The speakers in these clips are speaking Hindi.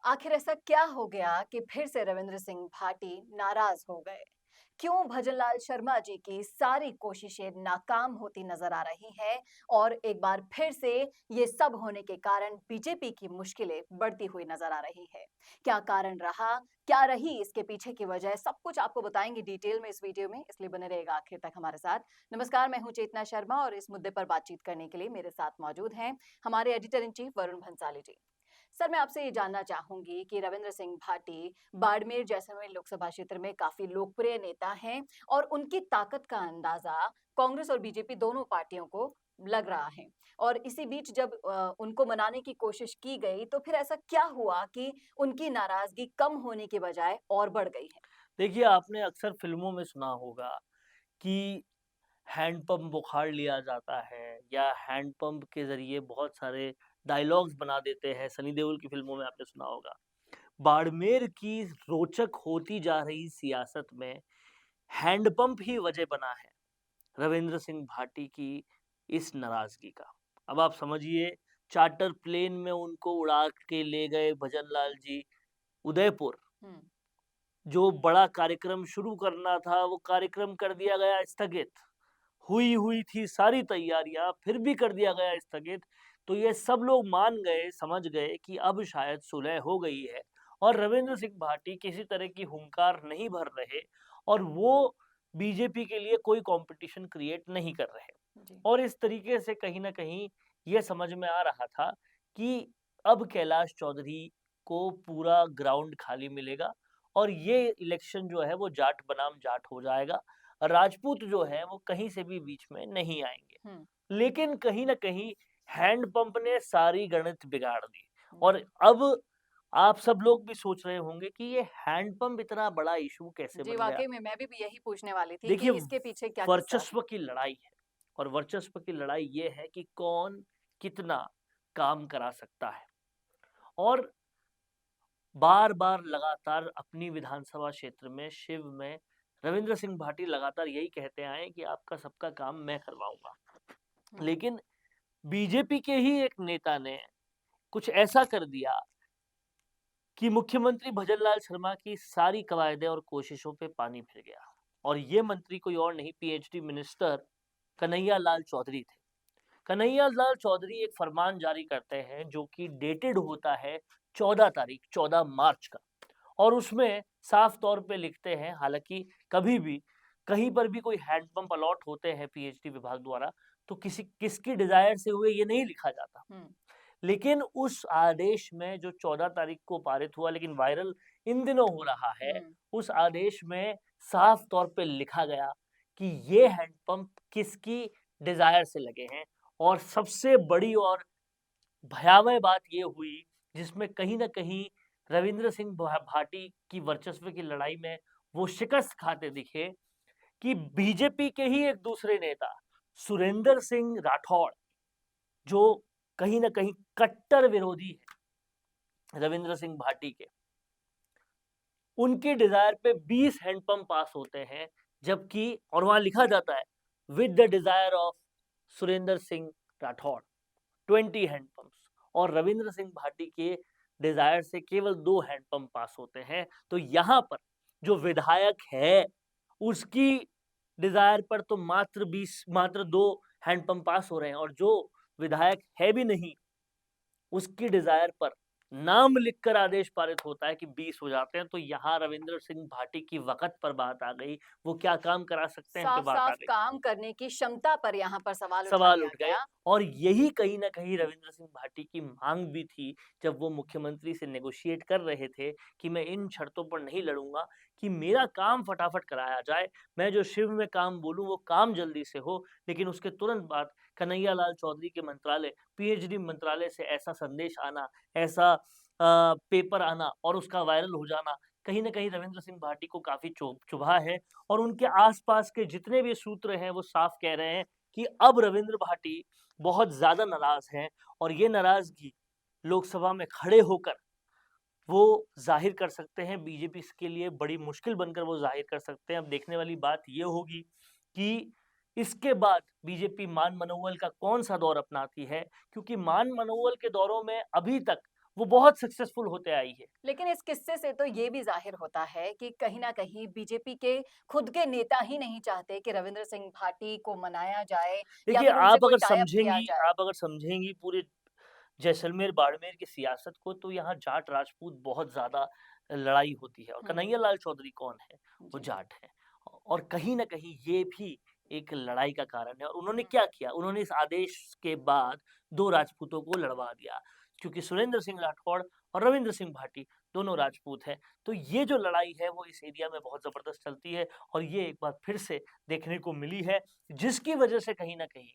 आखिर ऐसा क्या हो गया कि फिर से रविंद्र सिंह भाटी नाराज हो गए? क्यों भजनलाल शर्मा जी की सारी कोशिशें नाकाम होती नजर आ रही हैं और एक बार फिर से ये सब होने के कारण बीजेपी की मुश्किलें बढ़ती हुई नजर आ रही है? क्या कारण रहा? क्या रही इसके पीछे की वजह? सब कुछ आपको बताएंगे डिटेल में इस वीडियो में, इसलिए बने रहेगा आखिर तक हमारे साथ। नमस्कार, मैं हूं चेतना शर्मा और इस मुद्दे पर बातचीत करने के लिए मेरे साथ मौजूद हैं हमारे editor in chief Varun Bhansali ji. Sir, मैं आपसे ये जानना चाहूंगी कि रविंद्र सिंह भाटी बाड़मेर जैसलमेर लोकसभा क्षेत्र में काफी लोकप्रिय नेता हैं और उनकी ताकत का अंदाजा कांग्रेस और बीजेपी दोनों पार्टियों को लग रहा है। और इसी बीच जब उनको मनाने की कोशिश की गई तो फिर ऐसा क्या हुआ कि उनकी नाराजगी कम होने के बजाय और बढ़ गई है? देखिए, आपने अक्सर फ़िल्मों में सुना होगा कि हैंडपंप उखाड़ लिया जाता है या हैंडपंप के ज़रिए बहुत सारे डायलॉग्स बना देते हैं। सनी देओल की फ़िल्मों में आपने सुना होगा। बाड़मेर की रोचक होती जा रही सियासत में हैंडपंप ही वजह बना है रविंद्र सिंह भाटी की इस नाराज़गी का। अब आप समझिए, चार्टर प्लेन में उनको उड़ा के ले गए भजन लाल जी उदयपुर। हम्म। जो बड़ा कार्यक्रम शुरू करना था, वो कार्यक्रम कर दिया गया स्थगित। हुई थी सारी तैयारियां, फिर भी कर दिया गया स्थगित। तो ये सब लोग मान गए, समझ गए कि अब शायद सुलह हो गई है और रविंद्र सिंह भाटी किसी तरह की हुंकार नहीं भर रहे और वो बीजेपी के लिए कोई कंपटीशन क्रिएट नहीं कर रहे। जी। और इस तरीके से कहीं न कहीं ये समझ में आ रहा था कि अब कैलाश चौधरी को पूरा ग्राउंड खाली मिलेगा और ये इलेक्शन जो है वो जाट बनाम जाट हो जाएगा। राजपूत जो है वो कहीं से भी बीच में नहीं आएँगे। हम्म। लेकिन कहीं न कहीं हैंडपंप ने सारी गणित बिगाड़ दी और जी। अब आप सब लोग भी सोच रहे होंगे कि ये हैंडपंप इतना बड़ा इश्यू कैसे जी, बन गया? वाकई में मैं भी यही पूछने वाली थी देखिए, कि इसके पीछे क्या किस्सा है? वर्चस्व की लड़ाई है और वर्चस्व की लड़ाई ये है कि कौन कितना काम करा सकता है और बार-बार लगातार अपनी विधानसभा क्षेत्र में शिव में रविंद्र सिंह भाटी लगातार यही कहते आए हैं कि आपका सबका काम मैं करवाऊँगा। हम्म। लेकिन बीजेपी के ही एक नेता ने कुछ ऐसा कर दिया कि मुख्यमंत्री भजनलाल शर्मा की सारी कवायदें और कोशिशों पे पानी फिर गया और ये मंत्री कोई और नहीं, पीएचडी मिनिस्टर कन्हैया लाल चौधरी थे। कन्हैया लाल चौधरी एक फरमान जारी करते हैं जो कि डेटेड होता है 14 तारीख 14 मार्च का और उसमें साफ तौर पे लिखते हैं, हालांकि कभी भी कहीं पर भी कोई हैंडपंप अलॉट होते हैं पीएचडी विभाग द्वारा तो किसी किसकी डिजायर से हुए ये नहीं लिखा जाता। हम्म। लेकिन उस आदेश में जो 14 तारीख को पारित हुआ लेकिन वायरल इन दिनों हो रहा है, हम्म। उस आदेश में साफ तौर पे लिखा गया कि ये हैंडपंप किसकी डिजायर से लगे हैं और सबसे बड़ी और भयावह बात ये हुई जिसमें कहीं न कहीं रविंद्र सिंह भाटी की वर्चस्व की लड़ाई में वो शिकस्त खाते दिखे कि बीजेपी के ही एक दूसरे नेता सुरेंद्र सिंह राठौड़, जो कहीं न कहीं कट्टर विरोधी है रविंद्र सिंह भाटी के, उनके डिजायर पे 20 हैंडपंप पास होते हैं, जबकि और वहां लिखा जाता है with the desire of Surendra Singh Rathore 20 हैंडपंप्स और रविंद्र सिंह भाटी के डिजायर से केवल 2 हैंडपंप पास होते हैं। तो यहाँ पर जो विधायक है उसकी डिजायर पर तो मात्र 2 हैंडपंप पास हो रहे हैं और जो विधायक है भी नहीं उसकी डिजायर पर नाम लिखकर आदेश पारित होता है कि 20 हो जाते हैं। तो यहाँ रविंद्र सिंह भाटी की वक़्त पर बात आ गई, वो क्या काम करा सकते हैं पे बात आ साफ-साफ गई। काम करने की क्षमता पर यहाँ पर सवाल उठा सवाल दिया उठ गए गया। और यही कहीं न कहीं रविंद्र सिंह भाटी की माँग भी थी, जब वो मुख्यमंत्री से नेगोशिएट कर रहे थे कि मैं इन शर्तों पर नहीं लड़ूँगा कि मेरा काम फटाफट कराया जाए, मैं जो शिव में काम बोलूँ वो काम जल्दी से हो, लेकिन उसके तुरंत बाद कन्हैया लाल चौधरी के मंत्रालय, पीएचडी मंत्रालय से ऐसा संदेश आना, ऐसा पेपर आना और उसका वायरल हो जाना, कहीं न कहीं रविंद्र सिंह भाटी को काफ़ी चुभा है और उनके आस-पास के जितने भी सूत्र हैं, वो साफ कह रहे हैं कि अब रविंद्र भाटी बहुत ज़्यादा नाराज़ हैं और ये नाराज़गी लोकसभा में खड़े होकर वो ज़ाहिर कर सकते हैं, बीजेपी के लिए बड़ी मुश्किल बनकर वो ज़ाहिर कर सकते हैं। अब देखने वाली बात ये होगी कि इसके बाद बीजेपी मान मनौवल का कौन-सा दौर अपनाती है, क्योंकि मान मनौवल के दौरों में अभी तक वो बहुत सक्सेसफुल होते आई है। लेकिन इस किस्से से तो ये भी ज़ाहिर होता है कि कहीं न कहीं बीजेपी के खुद के नेता ही नहीं चाहते कि रविंद्र सिंह भाटी को मनाया जाए या देखिए, फिर उनसे कोई टाई अप किया जाए। आप अगर समझेंगी पूरे जैसलमेर, बाड़मेर की सियासत को, तो यहाँ जाट राजपूत बहुत ज़्यादा लड़ाई होती है, और हुँ, कन्हैया लाल चौधरी कौन है? वो जी। जाट हैं। और कहीं न कहीं ये भी एक लड़ाई का कारण है, और उन्होंने हुँ, क्या किया? उन्होंने इस आदेश के बाद 2 राजपूतों को लड़वा दिया, क्योंकि सुरेंद्र सिंह राठौड़ और रविंद्र सिंह भाटी दोनों राजपूत हैं। तो ये जो लड़ाई है वो इस एरिया में बहुत ज़बरदस्त चलती है, और ये एक बार फिर से देखने को मिली है, जिसकी वजह से कहीं न कहीं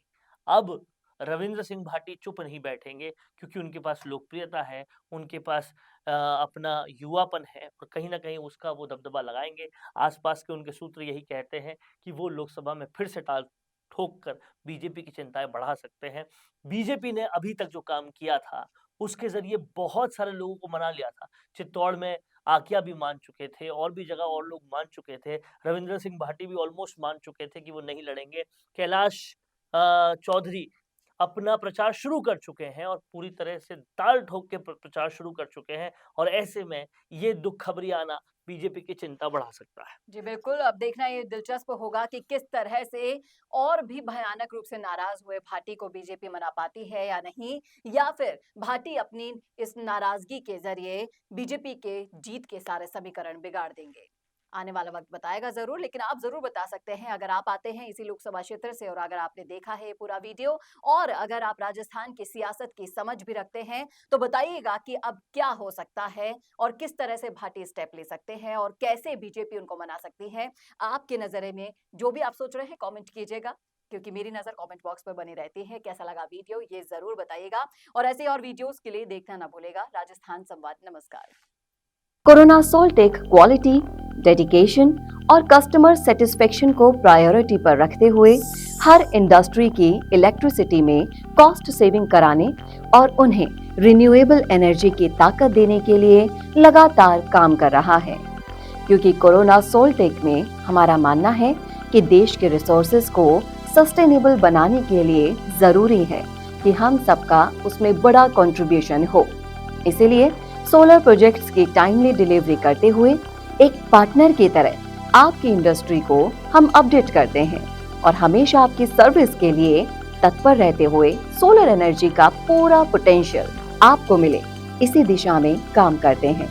अब रविंद्र सिंह भाटी चुप नहीं बैठेंगे, क्योंकि उनके पास लोकप्रियता है, उनके पास अपना युवापन है, और कहीं न कहीं उसका वो दबदबा लगाएँगे। आस-पास के उनके सूत्र यही कहते हैं कि वो लोकसभा में फिर से टाल ठोक कर बीजेपी की चिंताएँ बढ़ा सकते हैं। बीजेपी ने अभी तक जो काम किया था, उसके ज़रिए बहुत सारे लोगों को मना लिया था। चित्तौड़ में आकिया भी मान चुके थे, और भी जगह और लोग मान चुके थे। रविंद्र सिंह भाटी भी ऑलमोस्ट मान चुके थे कि वो नहीं लड़ेंगे। कैलाश चौधरी अपना प्रचार शुरू कर चुके हैं, और पूरी तरह से ताल ठोक के प्रचार शुरू कर चुके हैं, और ऐसे में ये दुख खबरी आना बीजेपी की चिंता बढ़ा सकता है। जी बिल्कुल, अब देखना ये दिलचस्प होगा कि किस तरह से और भी भयानक रूप से नाराज़ हुए भाटी को बीजेपी मना पाती है या नहीं, या फिर भाटी अपनी इस नाराज़गी के ज़रिए बीजेपी के जीत के सारे समीकरण बिगाड़ देंगे। आने वाला वक़्त बताएगा ज़रूर, लेकिन आप ज़रूर बता सकते हैं अगर आप आते हैं इसी लोकसभा क्षेत्र से और अगर आपने देखा है ये पूरा वीडियो, और अगर आप राजस्थान की सियासत की समझ भी रखते हैं, तो बताइएगा कि अब क्या हो सकता है और किस तरह से भाटी स्टेप ले सकते हैं और कैसे बीजेपी उनको मना सकती है। आपके नज़रिए में जो भी आप सोच रहे हैं कमेंट कीजिएगा, क्योंकि मेरी नज़र कमेंट बॉक्स पर बनी रहती है। कैसा लगा वीडियो ये ज़रूर बताइएगा, और ऐसे और वीडियोज़ के लिए देखना ना भूलिएगा राजस्थान संवाद। नमस्कार। कोरोना सोल्टेक क्वालिटी, डेडिकेशन और कस्टमर सेटिस्फेक्शन को प्रायोरिटी पर रखते हुए हर इंडस्ट्री की इलेक्ट्रिसिटी में कॉस्ट सेविंग कराने और उन्हें रिन्यूएबल एनर्जी की ताकत देने के लिए लगातार काम कर रहा है। क्योंकि कोरोना सोल्टेक में हमारा मानना है कि देश के रिसोर्सेज को सस्टेनेबल बनाने के लिए जरूरी है कि हम सबका उसमें बड़ा कंट्रीब्यूशन हो। इसीलिए सोलर प्रोजेक्ट्स की टाइमली डिलीवरी करते हुए एक पार्टनर की तरह आपकी इंडस्ट्री को हम अपडेट करते हैं और हमेशा आपकी सर्विस के लिए तत्पर रहते हुए सोलर एनर्जी का पूरा पोटेंशियल आपको मिले, इसी दिशा में काम करते हैं।